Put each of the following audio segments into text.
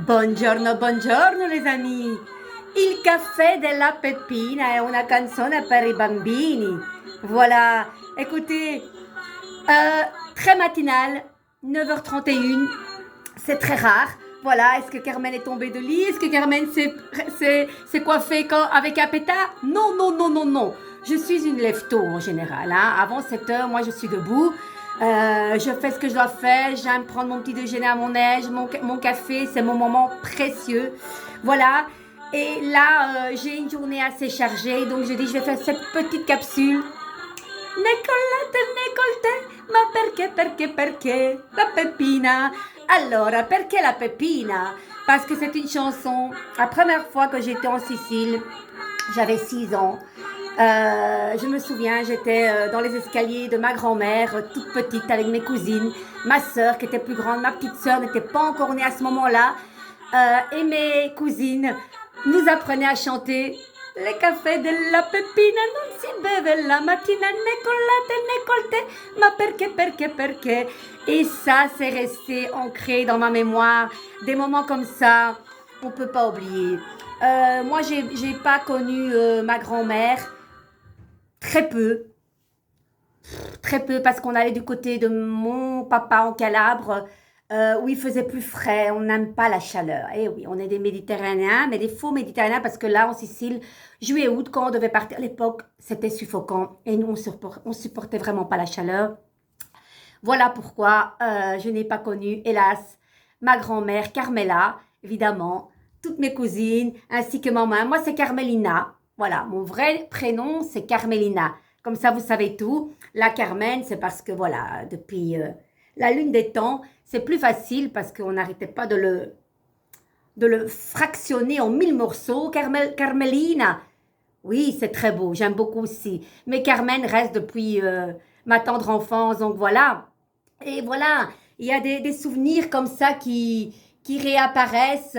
Buongiorno, buongiorno les amis. Il caffè della Peppina è una canzone per i bambini. Voilà, écoutez, très matinal, 9h31, c'est très rare. Voilà, est-ce que Carmen est tombée de lit? Est-ce que Carmen s'est coiffée avec un pétard? Non, non, non, non, non. Je suis une lève-tôt en général. Hein. Avant 7h, moi je suis debout. Je fais ce que je dois faire, j'aime prendre mon petit déjeuner à mon aise, mon café, c'est mon moment précieux. Voilà. Et là, j'ai une journée assez chargée, donc je dis je vais faire cette petite capsule. Necolette, necolte, ma perché, la Peppina. Allora, perché la Peppina? Parce que c'est une chanson. La première fois que j'étais en Sicile, j'avais 6 ans. Je me souviens, j'étais dans les escaliers de ma grand-mère, toute petite, avec mes cousines, ma sœur qui était plus grande, ma petite sœur n'était pas encore née à ce moment-là, et mes cousines nous apprenaient à chanter les cafés de la Peppina non si beve la mattina necolate, ma perché. Et ça, c'est resté ancré dans ma mémoire. Des moments comme ça, on peut pas oublier. Moi, j'ai pas connu ma grand-mère. Très peu, parce qu'on allait du côté de mon papa en Calabre, où il faisait plus frais, on n'aime pas la chaleur. Et oui, on est des Méditerranéens, mais des faux Méditerranéens, parce que là, en Sicile, juillet, août, quand on devait partir à l'époque, c'était suffocant, et nous, on supportait vraiment pas la chaleur. Voilà pourquoi je n'ai pas connu, hélas, ma grand-mère Carmela, évidemment, toutes mes cousines, ainsi que maman. Moi, c'est Carmelina. Voilà, mon vrai prénom, c'est Carmelina. Comme ça, vous savez tout. La Carmen, c'est parce que, voilà, depuis la lune des temps, c'est plus facile parce qu'on n'arrêtait pas de le fractionner en 1000 morceaux. Carmelina, oui, c'est très beau, j'aime beaucoup aussi. Mais Carmen reste depuis ma tendre enfance, donc voilà. Et voilà, il y a des souvenirs comme ça qui réapparaissent.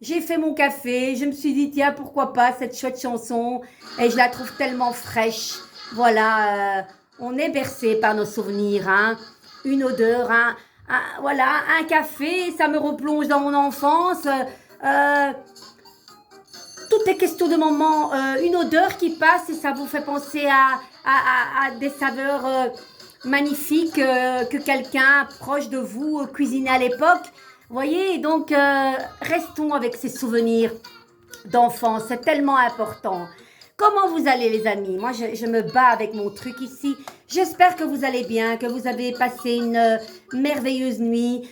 J'ai fait mon café, je me suis dit, tiens, pourquoi pas cette chouette chanson. Et je la trouve tellement fraîche. Voilà, on est bercé par nos souvenirs. Hein. Une odeur, voilà, un café, ça me replonge dans mon enfance. Tout est question de moment. Une odeur qui passe et ça vous fait penser à des saveurs magnifiques que quelqu'un proche de vous cuisinait à l'époque. Vous voyez, donc restons avec ces souvenirs d'enfance, c'est tellement important. Comment vous allez les amis? Moi je me bats avec mon truc ici. J'espère que vous allez bien, que vous avez passé une merveilleuse nuit.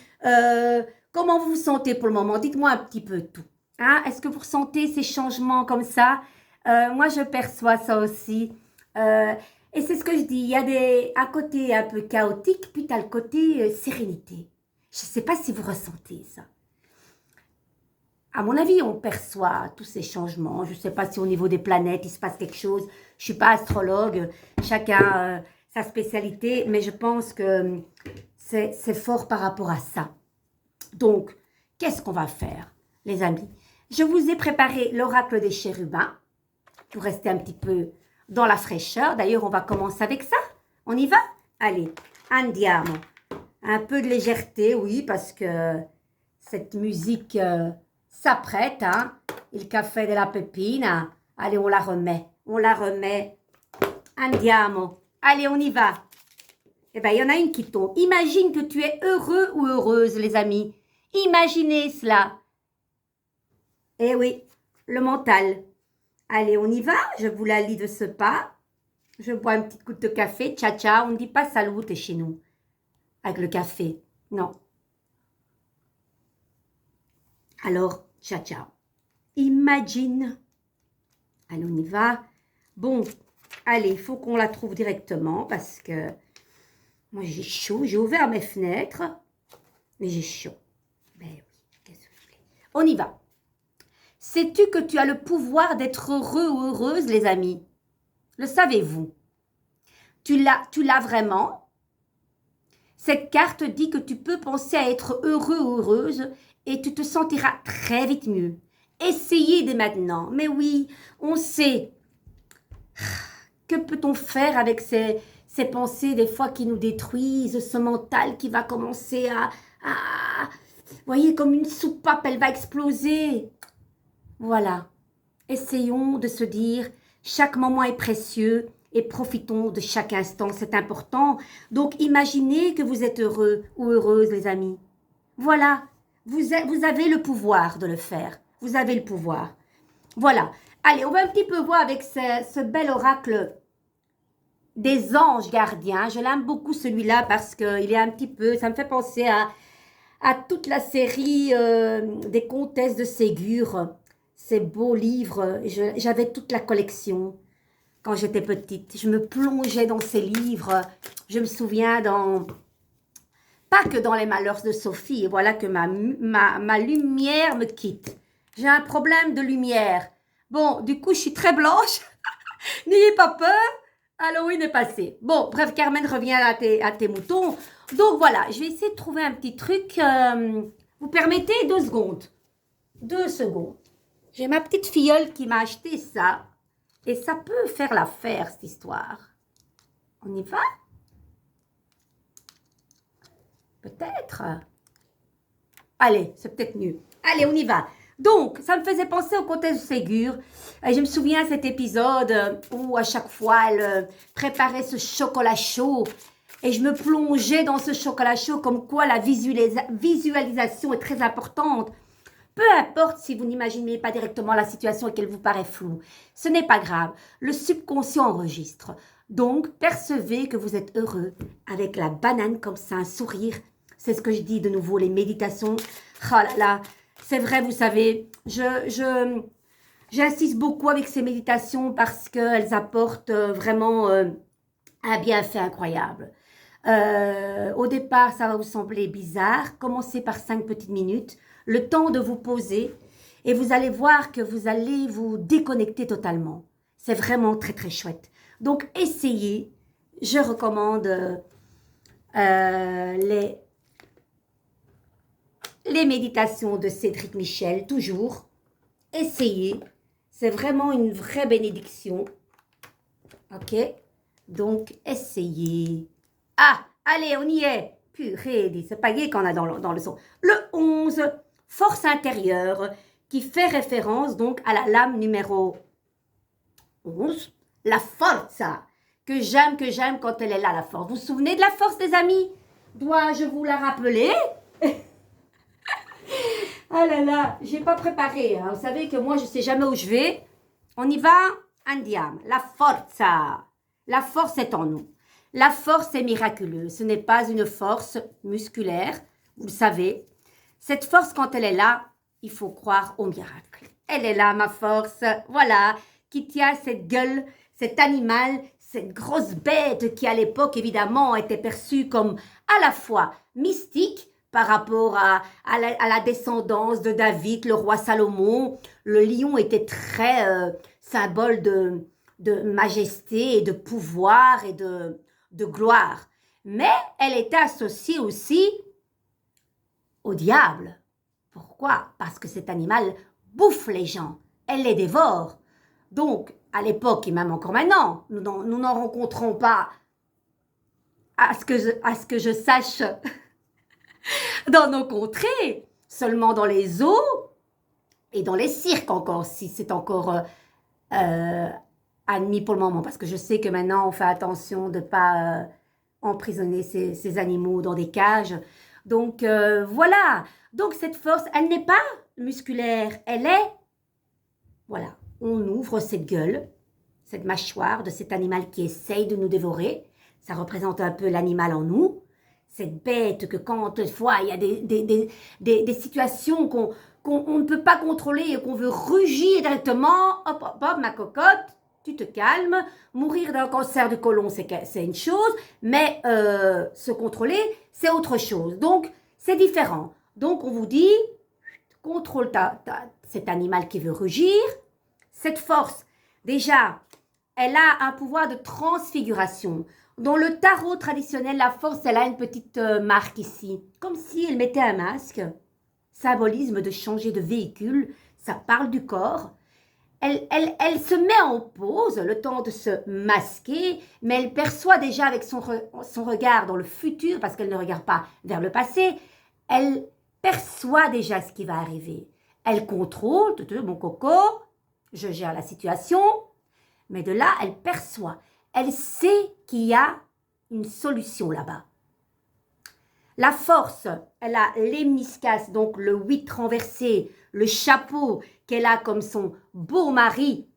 Comment vous vous sentez pour le moment? Dites-moi un petit peu tout. Hein? Est-ce que vous ressentez ces changements comme ça? Moi je perçois ça aussi. Et c'est ce que je dis, il y a un côté un peu chaotique, puis tu as le côté sérénité. Je ne sais pas si vous ressentez ça. À mon avis, on perçoit tous ces changements. Je ne sais pas si au niveau des planètes, il se passe quelque chose. Je ne suis pas astrologue, chacun sa spécialité, mais je pense que c'est fort par rapport à ça. Donc, qu'est-ce qu'on va faire, les amis? Je vous ai préparé l'oracle des chérubins pour rester un petit peu dans la fraîcheur. D'ailleurs, on va commencer avec ça. On y va? Allez, andiamo. Un peu de légèreté, oui, parce que cette musique s'apprête, hein. Il café de la Peppina. Allez, on la remet. On la remet. Andiamo. Allez, on y va. Eh bien, il y en a une qui tombe. Imagine que tu es heureux ou heureuse, les amis. Imaginez cela. Eh oui, le mental. Allez, on y va. Je vous la lis de ce pas. Je bois une petite goutte de café. Ciao, ciao. On ne dit pas salute chez nous. Avec le café. Non. Alors, ciao, ciao. Imagine. Allez, on y va. Bon, allez, il faut qu'on la trouve directement parce que moi, j'ai chaud. J'ai ouvert mes fenêtres, mais j'ai chaud. Ben oui, qu'est-ce que vous voulez? On y va. Sais-tu que tu as le pouvoir d'être heureux ou heureuse, les amis? Le savez-vous? Tu l'as vraiment? Cette carte dit que tu peux penser à être heureux ou heureuse et tu te sentiras très vite mieux. Essayez dès maintenant. Mais oui, on sait. Que peut-on faire avec ces pensées des fois qui nous détruisent, ce mental qui va commencer voyez, comme une soupape, elle va exploser. Voilà. Essayons de se dire, chaque moment est précieux et profitons de chaque instant, c'est important. Donc, imaginez que vous êtes heureux ou heureuse, les amis. Voilà, vous avez le pouvoir de le faire. Vous avez le pouvoir. Voilà. Allez, on va un petit peu voir avec ce bel oracle des anges gardiens. Je l'aime beaucoup celui-là parce qu'il est un petit peu, ça me fait penser à toute la série des comtesses de Ségur. Ces beaux livres, j'avais toute la collection quand j'étais petite. Je me plongeais dans ces livres. Je me souviens pas que dans les malheurs de Sophie. Et voilà que ma lumière me quitte. J'ai un problème de lumière. Bon, du coup, je suis très blanche. N'ayez pas peur. Halloween est passé. Bon, bref, Carmen revient à tes moutons. Donc voilà, je vais essayer de trouver un petit truc. Vous permettez 2 secondes. 2 secondes. J'ai ma petite filleule qui m'a acheté ça. Et ça peut faire l'affaire, cette histoire. On y va? Peut-être. Allez, c'est peut-être mieux. Allez, on y va. Donc, ça me faisait penser au comtesse de Ségur. Et je me souviens de cet épisode où à chaque fois, elle préparait ce chocolat chaud. Et je me plongeais dans ce chocolat chaud comme quoi la visualisation est très importante. Peu importe si vous n'imaginez pas directement la situation et qu'elle vous paraît floue. Ce n'est pas grave. Le subconscient enregistre. Donc, percevez que vous êtes heureux avec la banane comme ça, un sourire. C'est ce que je dis de nouveau, les méditations. Oh là là, c'est vrai, vous savez, j'insiste beaucoup avec ces méditations parce qu'elles apportent vraiment un bienfait incroyable. Au départ, ça va vous sembler bizarre. Commencez par 5 petites minutes, le temps de vous poser et vous allez voir que vous allez vous déconnecter totalement. C'est vraiment très très chouette. Donc, essayez. Je recommande les méditations de Cédric Michel, toujours. Essayez. C'est vraiment une vraie bénédiction. Ok? Donc, essayez. Ah, allez, on y est. Purée, c'est pas gai qu'on a dans le son. Le 11, force intérieure, qui fait référence donc à la lame numéro 11. La forza, que j'aime quand elle est là, la force. Vous vous souvenez de la force, des amis? Dois-je vous la rappeler? Ah là là, j'ai pas préparé. Hein. Vous savez que moi, je sais jamais où je vais. On y va? Andiamo. La forza. La force est en nous. La force est miraculeuse. Ce n'est pas une force musculaire, vous le savez. Cette force, quand elle est là, il faut croire au miracle. Elle est là, ma force. Voilà, qui tient cette gueule, cet animal, cette grosse bête qui, à l'époque, évidemment, était perçue comme à la fois mystique par rapport à la descendance de David, le roi Salomon. Le lion était très symbole de majesté et de pouvoir et de gloire. Mais elle était associée aussi au diable. Pourquoi? Parce que cet animal bouffe les gens. Elle les dévore. Donc, à l'époque et même encore maintenant, nous n'en rencontrons pas, à ce que je sache, dans nos contrées, seulement dans les zoos et dans les cirques encore, si c'est encore admis pour le moment, parce que je sais que maintenant on fait attention de ne pas emprisonner ces animaux dans des cages. Donc voilà, donc cette force, elle n'est pas musculaire, elle est, voilà, on ouvre cette gueule, cette mâchoire de cet animal qui essaye de nous dévorer, ça représente un peu l'animal en nous, cette bête que quand une fois il y a des situations qu'on ne peut pas contrôler et qu'on veut rugir directement, hop, hop, hop, ma cocotte, tu te calmes, mourir d'un cancer du côlon c'est une chose, mais se contrôler c'est autre chose, donc c'est différent. Donc on vous dit, contrôle cet animal qui veut rugir, cette force, déjà, elle a un pouvoir de transfiguration. Dans le tarot traditionnel, la force, elle a une petite marque ici, comme si elle mettait un masque. Symbolisme de changer de véhicule, ça parle du corps. Elle se met en pause, le temps de se masquer, mais elle perçoit déjà avec son regard dans le futur, parce qu'elle ne regarde pas vers le passé, elle perçoit déjà ce qui va arriver. Elle contrôle, mon coco, je gère la situation, mais de là, elle perçoit. Elle sait qu'il y a une solution là-bas. La force, elle a l'hémiscas, donc le 8 renversé, le chapeau qu'elle a comme son beau mari,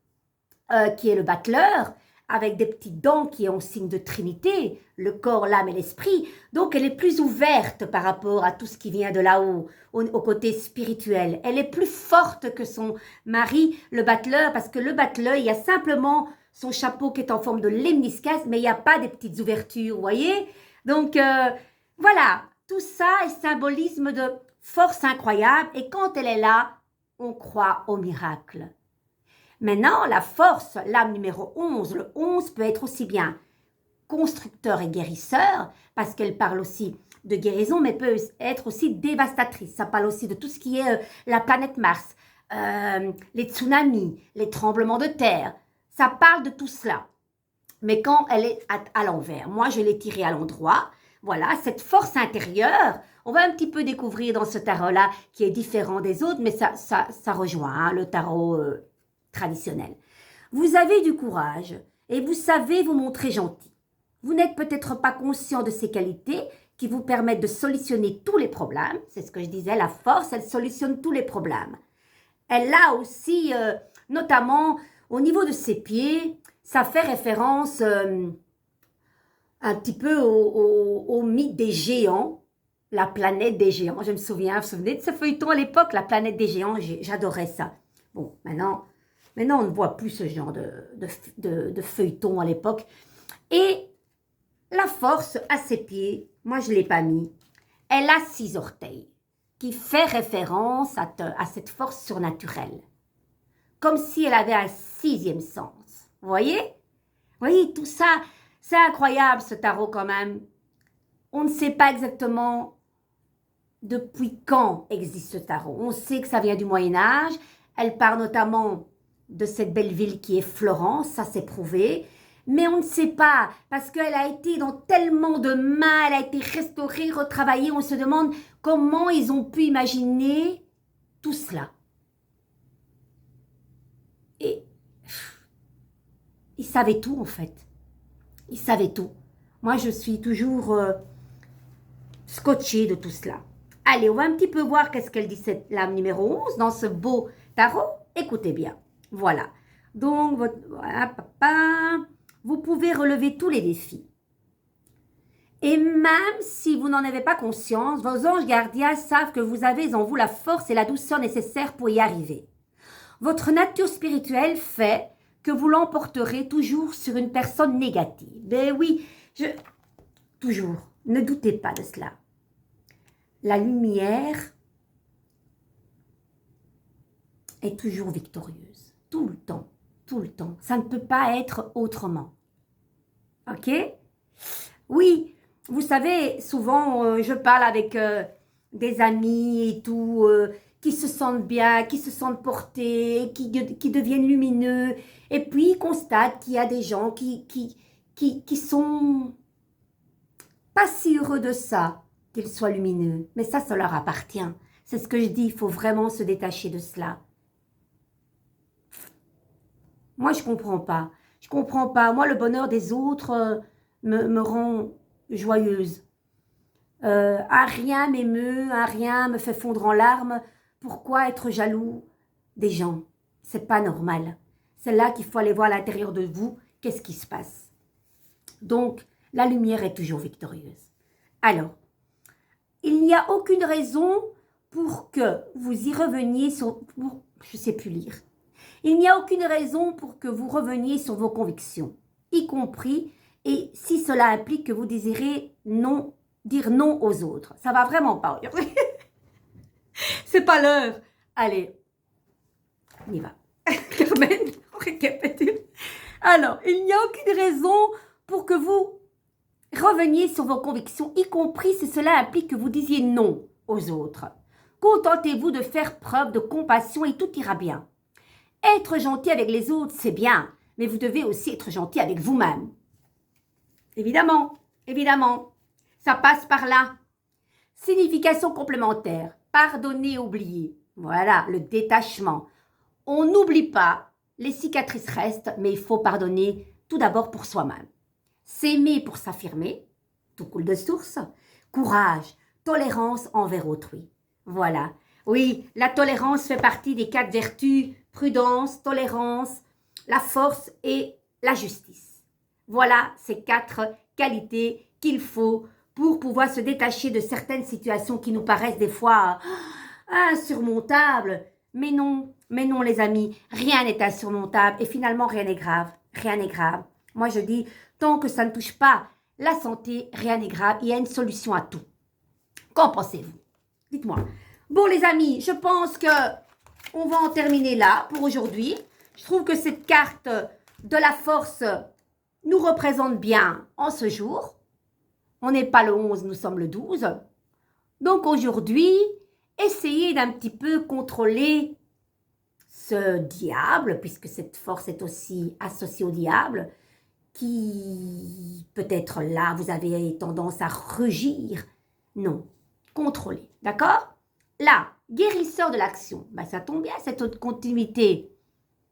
qui est le battleur, avec des petites dents qui est en signe de trinité, le corps, l'âme et l'esprit. Donc, elle est plus ouverte par rapport à tout ce qui vient de là-haut, au côté spirituel. Elle est plus forte que son mari, le battleur, parce que le battleur, il y a simplement son chapeau qui est en forme de lemniscas, mais il n'y a pas des petites ouvertures, vous voyez? Donc, voilà, tout ça est symbolisme de force incroyable, et quand elle est là, on croit au miracle. Maintenant, la force, l'âme numéro 11, le 11 peut être aussi bien constructeur et guérisseur, parce qu'elle parle aussi de guérison, mais peut être aussi dévastatrice. Ça parle aussi de tout ce qui est la planète Mars, les tsunamis, les tremblements de terre. Ça parle de tout cela. Mais quand elle est à l'envers, moi je l'ai tirée à l'endroit, voilà, cette force intérieure, on va un petit peu découvrir dans ce tarot-là, qui est différent des autres, mais ça rejoint hein, le tarot traditionnel. Vous avez du courage et vous savez vous montrer gentil. Vous n'êtes peut-être pas conscient de ces qualités qui vous permettent de solutionner tous les problèmes. C'est ce que je disais, la force, elle solutionne tous les problèmes. Elle a aussi, notamment au niveau de ses pieds, ça fait référence un petit peu au mythe des géants, la planète des géants. Je me souviens, vous vous souvenez de ce feuilleton à l'époque, la planète des géants, j'adorais ça. Bon, maintenant, on ne voit plus ce genre de feuilleton à l'époque. Et la force à ses pieds, moi je ne l'ai pas mis, elle a 6 orteils, qui fait référence à cette force surnaturelle. Comme si elle avait un 6e sens. Vous voyez? Vous voyez, tout ça, c'est incroyable ce tarot quand même. On ne sait pas exactement depuis quand existe ce tarot. On sait que ça vient du Moyen-Âge. Elle part notamment de cette belle ville qui est Florence, ça s'est prouvé. Mais on ne sait pas, parce qu'elle a été dans tellement de mains, elle a été restaurée, retravaillée. On se demande comment ils ont pu imaginer tout cela. Et ils savaient tout en fait. Ils savaient tout. Moi, je suis toujours scotchée de tout cela. Allez, on va un petit peu voir qu'est-ce qu'elle dit cette lame numéro 11 dans ce beau tarot. Écoutez bien. Voilà. Donc, voilà, papa, vous pouvez relever tous les défis. Et même si vous n'en avez pas conscience, vos anges gardiens savent que vous avez en vous la force et la douceur nécessaires pour y arriver. Votre nature spirituelle fait que vous l'emporterez toujours sur une personne négative. Ben oui, toujours, ne doutez pas de cela. La lumière est toujours victorieuse, tout le temps, tout le temps. Ça ne peut pas être autrement. Ok? Oui, vous savez, souvent, je parle avec des amis et tout, qui se sentent bien, qui se sentent portés, qui deviennent lumineux. Et puis, ils constatent qu'il y a des gens qui sont pas si heureux de ça, qu'ils soient lumineux. Mais ça leur appartient. C'est ce que je dis, il faut vraiment se détacher de cela. Moi, je comprends pas. Je comprends pas. Moi, le bonheur des autres me rend joyeuse. Un rien m'émeut, un rien me fait fondre en larmes. Pourquoi être jaloux des gens? C'est pas normal. C'est là qu'il faut aller voir à l'intérieur de vous qu'est-ce qui se passe. Donc, la lumière est toujours victorieuse. Alors, il n'y a aucune raison pour que vous y reveniez sur... je ne sais plus lire. Il n'y a aucune raison pour que vous reveniez sur vos convictions, y compris, et si cela implique que vous désirez non, dire non aux autres. Ça va vraiment pas. C'est pas l'heure. Allez, on y va. Carmen, on récapitule. Alors, il n'y a aucune raison pour que vous reveniez sur vos convictions, y compris si cela implique que vous disiez non aux autres. Contentez-vous de faire preuve de compassion et tout ira bien. Être gentil avec les autres, c'est bien, mais vous devez aussi être gentil avec vous-même. Évidemment, évidemment, ça passe par là. Signification complémentaire. pardonner, oublier. Voilà, le détachement. On n'oublie pas, les cicatrices restent, mais il faut pardonner tout d'abord pour soi-même. S'aimer pour s'affirmer, tout coule de source. Courage, tolérance envers autrui. Voilà. Oui, la tolérance fait partie des 4 vertus, prudence, tolérance, la force et la justice. Voilà ces 4 qualités qu'il faut pour pouvoir se détacher de certaines situations qui nous paraissent des fois insurmontables. Mais non les amis, rien n'est insurmontable et finalement rien n'est grave. Rien n'est grave. Moi je dis, tant que ça ne touche pas la santé, rien n'est grave, il y a une solution à tout. Qu'en pensez-vous? Dites-moi. Bon les amis, je pense que on va en terminer là pour aujourd'hui. Je trouve que cette carte de la force nous représente bien en ce jour. On n'est pas le 11, nous sommes le 12. Donc aujourd'hui, essayez d'un petit peu contrôler ce diable, puisque cette force est aussi associée au diable, qui peut-être là, vous avez tendance à rugir. Non, contrôlez, d'accord? Là, guérisseur de l'action, ben, ça tombe bien, cette autre continuité.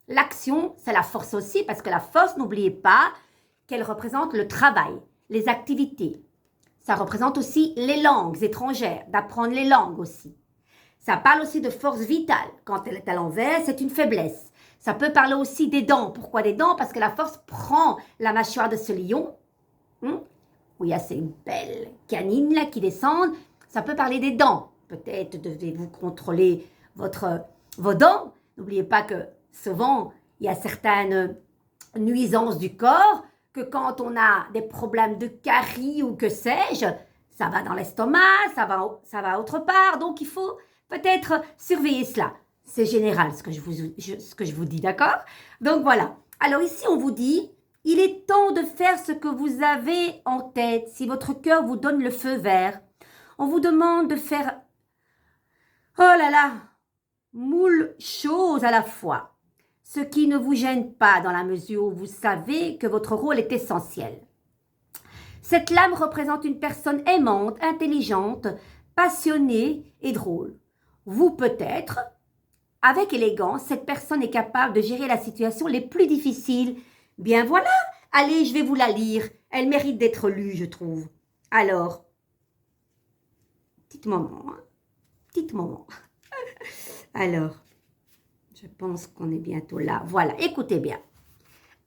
L'action, c'est la force aussi, parce que la force, n'oubliez pas qu'elle représente le travail, les activités. Ça représente aussi les langues étrangères, d'apprendre les langues aussi. Ça parle aussi de force vitale. Quand elle est à l'envers, c'est une faiblesse. Ça peut parler aussi des dents. Pourquoi des dents? Parce que la force prend la mâchoire de ce lion, où il y a ces belles canines là qui descendent. Ça peut parler des dents. Peut-être devez-vous contrôler vos dents. N'oubliez pas que souvent, il y a certaines nuisances du corps, que quand on a des problèmes de caries ou que sais-je, ça va dans l'estomac, ça va autre part. Donc, il faut peut-être surveiller cela. C'est général ce que je vous dis, d'accord? Donc, voilà. Alors ici, on vous dit, il est temps de faire ce que vous avez en tête. Si votre cœur vous donne le feu vert, on vous demande de faire, oh là là, moult choses à la fois. Ce qui ne vous gêne pas dans la mesure où vous savez que votre rôle est essentiel. Cette lame représente une personne aimante, intelligente, passionnée et drôle. Vous peut-être, avec élégance, cette personne est capable de gérer la situation les plus difficiles. Bien voilà, allez, je vais vous la lire. Elle mérite d'être lue, je trouve. Alors, petit moment, hein. Petit moment. Alors, je pense qu'on est bientôt là. Voilà, écoutez bien.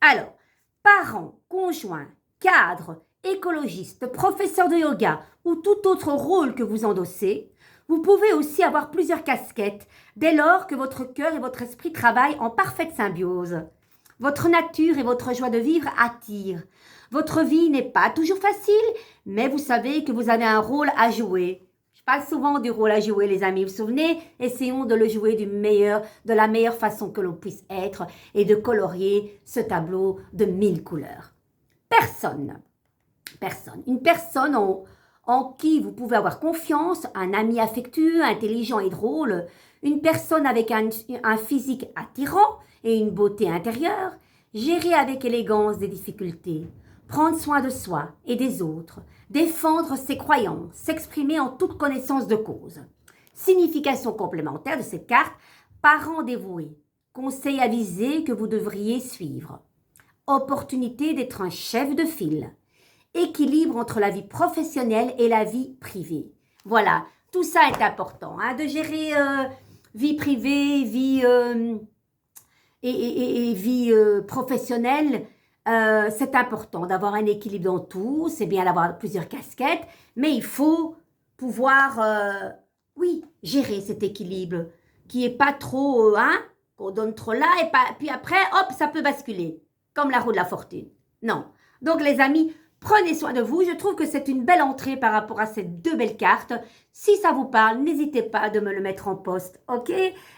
Alors, parents, conjoints, cadres, écologistes, professeurs de yoga ou tout autre rôle que vous endossez, vous pouvez aussi avoir plusieurs casquettes dès lors que votre cœur et votre esprit travaillent en parfaite symbiose. Votre nature et votre joie de vivre attirent. Votre vie n'est pas toujours facile, mais vous savez que vous avez un rôle à jouer. Je parle souvent du rôle à jouer, les amis. Vous vous souvenez? Essayons de le jouer de la meilleure façon que l'on puisse être et de colorier ce tableau de 1000 couleurs. Une personne en qui vous pouvez avoir confiance, un ami affectueux, intelligent et drôle, une personne avec un physique attirant et une beauté intérieure, gérer avec élégance des difficultés, prendre soin de soi et des autres, défendre ses croyances, s'exprimer en toute connaissance de cause. Signification complémentaire de cette carte, parents dévoués, conseil avisé que vous devriez suivre, opportunité d'être un chef de file, équilibre entre la vie professionnelle et la vie privée. Voilà, tout ça est important, hein, de gérer vie privée, vie et vie professionnelle. C'est important d'avoir un équilibre dans tout, c'est bien d'avoir plusieurs casquettes, mais il faut pouvoir, oui, gérer cet équilibre qui est pas trop, qu'on donne trop là et pas, puis après, hop, ça peut basculer, comme la roue de la fortune. Non. Donc les amis, prenez soin de vous. Je trouve que c'est une belle entrée par rapport à ces 2 belles cartes. Si ça vous parle, n'hésitez pas de me le mettre en poste, ok?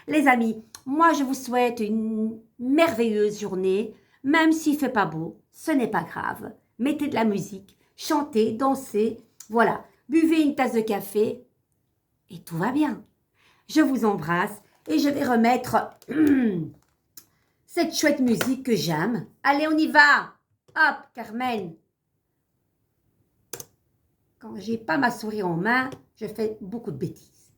Les amis, moi je vous souhaite une merveilleuse journée. Même s'il ne fait pas beau, ce n'est pas grave. Mettez de la musique, chantez, dansez, voilà. Buvez une tasse de café et tout va bien. Je vous embrasse et je vais remettre cette chouette musique que j'aime. Allez, on y va. Hop, Carmen. Quand j'ai pas ma souris en main, je fais beaucoup de bêtises.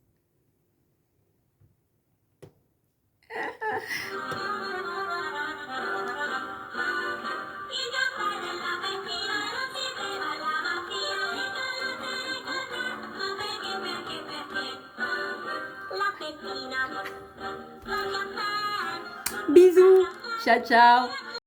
Bisous. Ciao, ciao.